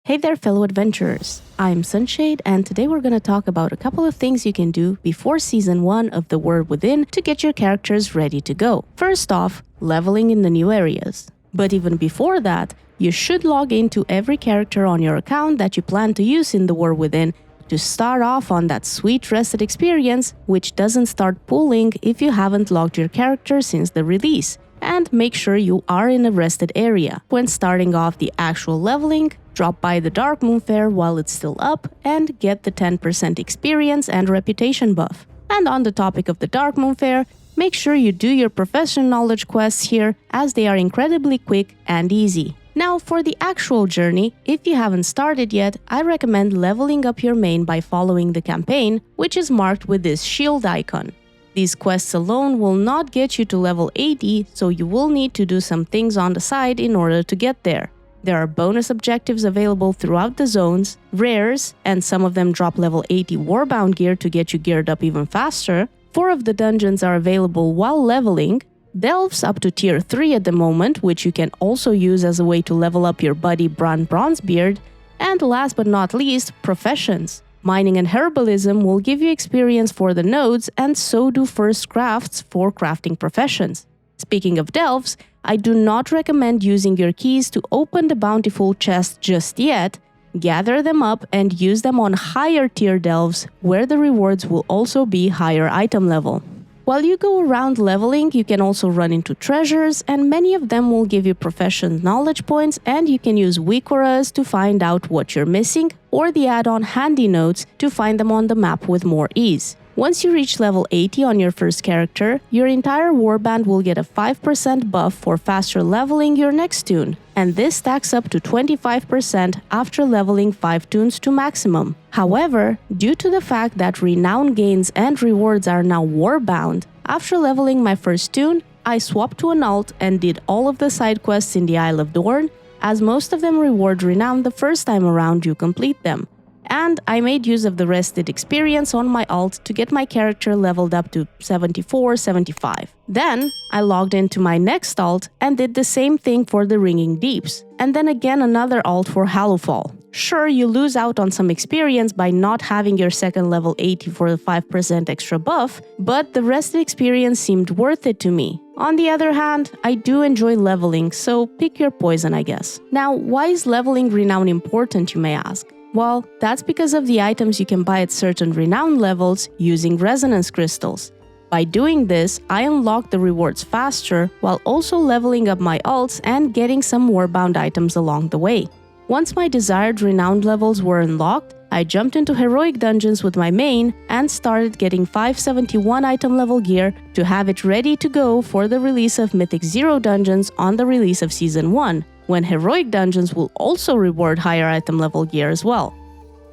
Hey there, fellow adventurers! I'm Sunshade, and today we're going to talk about a couple of things you can do before Season 1 of The War Within to get your characters ready to go. First off, leveling in the new areas. But even before that, you should log into every character on your account that you plan to use in The War Within to start off on that sweet rested experience, which doesn't start pooling if you haven't logged your character since the release. And make sure you are in a rested area. When starting off the actual leveling, drop by the Dark Moon Fair while it's still up and get the 10% experience and reputation buff. And on the topic of the Dark Moon Fair, make sure you do your profession knowledge quests here as they are incredibly quick and easy. Now for the actual journey, if you haven't started yet, I recommend leveling up your main by following the campaign, which is marked with this shield icon. These quests alone will not get you to level 80, so you will need to do some things on the side in order to get there. There are bonus objectives available throughout the zones, rares, and some of them drop level 80 warband gear to get you geared up even faster. 4 of the dungeons are available while leveling, delves up to tier 3 at the moment, which you can also use as a way to level up your buddy Bronzebeard, and last but not least, professions. Mining and herbalism will give you experience for the nodes, and so do first crafts for crafting professions. Speaking of delves, I do not recommend using your keys to open the bountiful chest just yet. Gather them up and use them on higher tier delves, where the rewards will also be higher item level. While you go around leveling, you can also run into treasures, and many of them will give you profession knowledge points, and you can use weak auras to find out what you're missing, or the add-on handy notes to find them on the map with more ease. Once you reach level 80 on your first character, your entire warband will get a 5% buff for faster leveling your next tune, and this stacks up to 25% after leveling 5 tunes to maximum. However, due to the fact that renown gains and rewards are now warbound, after leveling my first tune, I swapped to an alt and did all of the side quests in the Isle of Dorn, as most of them reward renown the first time around you complete them. And I made use of the rested experience on my alt to get my character leveled up to 74-75. Then, I logged into my next alt and did the same thing for the Ringing Deeps, and then again another alt for Hallowfall. Sure, you lose out on some experience by not having your second level 80 for the 5% extra buff, but the rested experience seemed worth it to me. On the other hand, I do enjoy leveling, so pick your poison, I guess. Now, why is leveling renown important, you may ask? Well, that's because of the items you can buy at certain renown levels using resonance crystals. By doing this, I unlock the rewards faster while also leveling up my alts and getting some warbound items along the way. Once my desired renowned levels were unlocked, I jumped into heroic dungeons with my main and started getting 571 item level gear to have it ready to go for the release of Mythic 0 dungeons on the release of Season 1. When heroic dungeons will also reward higher item level gear as well.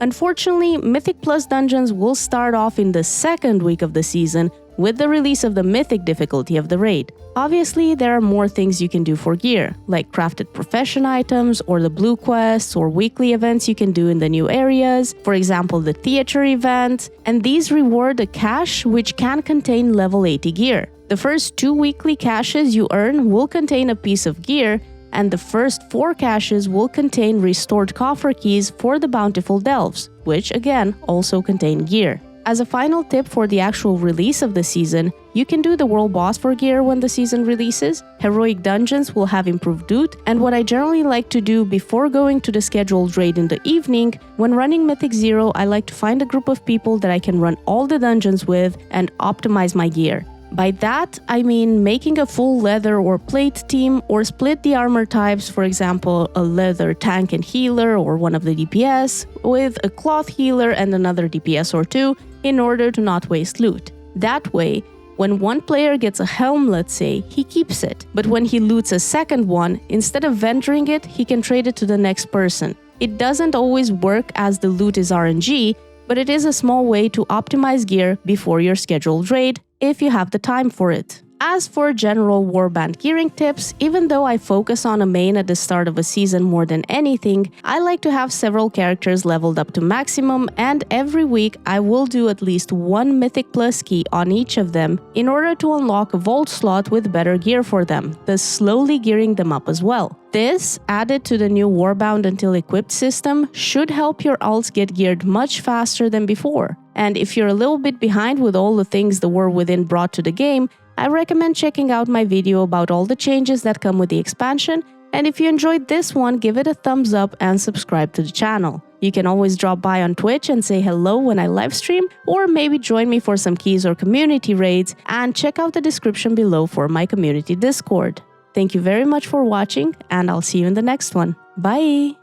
Unfortunately, Mythic Plus dungeons will start off in the second week of the season with the release of the Mythic difficulty of the raid. Obviously, there are more things you can do for gear, like crafted profession items or the blue quests or weekly events you can do in the new areas, for example the theater event, and these reward a cache which can contain level 80 gear. The first 2 weekly caches you earn will contain a piece of gear, and the first 4 caches will contain restored coffer keys for the bountiful delves, which again also contain gear. As a final tip for the actual release of the season, you can do the world boss for gear when the season releases, heroic dungeons will have improved loot, and what I generally like to do before going to the scheduled raid in the evening, when running Mythic 0, I like to find a group of people that I can run all the dungeons with and optimize my gear. By that, I mean making a full leather or plate team or split the armor types, for example, a leather tank and healer or one of the DPS, with a cloth healer and another DPS or 2 in order to not waste loot. That way, when one player gets a helm, let's say, he keeps it, but when he loots a second one, instead of venturing it, he can trade it to the next person. It doesn't always work as the loot is RNG, but it is a small way to optimize gear before your scheduled raid, if you have the time for it. As for general warband gearing tips, even though I focus on a main at the start of a season more than anything, I like to have several characters leveled up to maximum, and every week I will do at least 1 Mythic Plus key on each of them in order to unlock a vault slot with better gear for them, thus slowly gearing them up as well. This, added to the new warband until equipped system, should help your alts get geared much faster than before. And if you're a little bit behind with all the things the War Within brought to the game, I recommend checking out my video about all the changes that come with the expansion, and if you enjoyed this one, give it a thumbs up and subscribe to the channel. You can always drop by on Twitch and say hello when I livestream, or maybe join me for some keys or community raids, and check out the description below for my community Discord. Thank you very much for watching, and I'll see you in the next one. Bye!